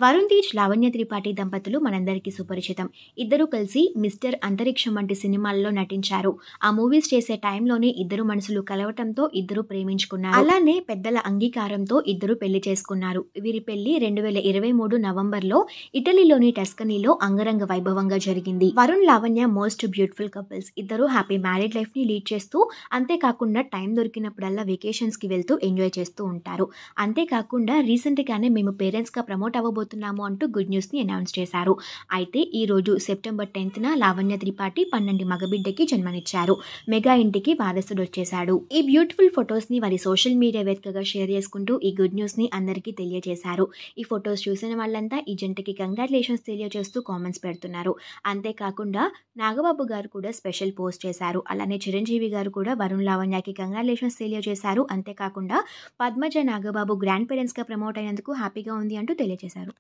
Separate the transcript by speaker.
Speaker 1: వరుణ్ తేజ్, లావణ్య త్రిపాఠి దంపతులు మనందరికీ సుపరిచితం. ఇద్దరూ కలిసి మిస్టర్ అంతరిక్షం వంటి సినిమాల్లో నటించారు. ఆ మూవీస్ చేసే టైంలోనే ఇద్దరు మనసులు కలవటంతో ఇద్దరు ప్రేమించుకున్నారు. అలానే పెద్దల అంగీకారంతో ఇద్దరు పెళ్లి చేసుకున్నారు. వీరి పెళ్లి 2023 నవంబర్లో ఇటలీలోని టస్కనీలో అంగరంగ వైభవంగా జరిగింది. Varun, Lavanya most beautiful couples. ఇద్దరు హ్యాపీ మ్యారీడ్ లైఫ్ ని లీడ్ చేస్తూ, అంతేకాకుండా టైం దొరికినప్పుడల్లా వెకేషన్స్ కి వెళ్తూ ఎంజాయ్ చేస్తూ ఉంటారు. అంతేకాకుండా రీసెంట్ గానే మేము పేరెంట్స్ గా ప్రమోట్ అవ్వబోతున్నాము అంటూ గుడ్ న్యూస్ ని అనౌన్స్ చేశారు. అయితే ఈ రోజు సెప్టెంబర్ 10న లావణ్య త్రిపాఠి 12 మగబిడ్డకి జన్మనిచ్చారు. మెగా ఇంటికి వారసుడు వచ్చేశాడు. ఈ బ్యూటిఫుల్ ఫొటోస్ ని వారి సోషల్ మీడియా వేదికగా షేర్ చేసుకుంటూ ఈ గుడ్ న్యూస్ ని అందరికీ తెలియజేశారు. ఈ ఫొటోస్ చూసిన వాళ్ళంతా ఈ జంటకి కంగ్రాచులేషన్స్ తెలియజేస్తూ కామెంట్స్ పెడుతున్నారు. అంతేకాకుండా నాగబాబు గారు కూడా స్పెషల్ పోస్ట్ చేశారు. అలానే చిరంజీవి గారు కూడా వరుణ్, లావణ్యకి కంగ్రాచులేషన్స్ తెలియజేశారు. అంతేకాకుండా పద్మజ, నాగబాబు గ్రాండ్ పేరెంట్స్ గా ప్రమోట్ అయినందుకు హ్యాపీగా ఉంది అంటూ తెలియజేశారు.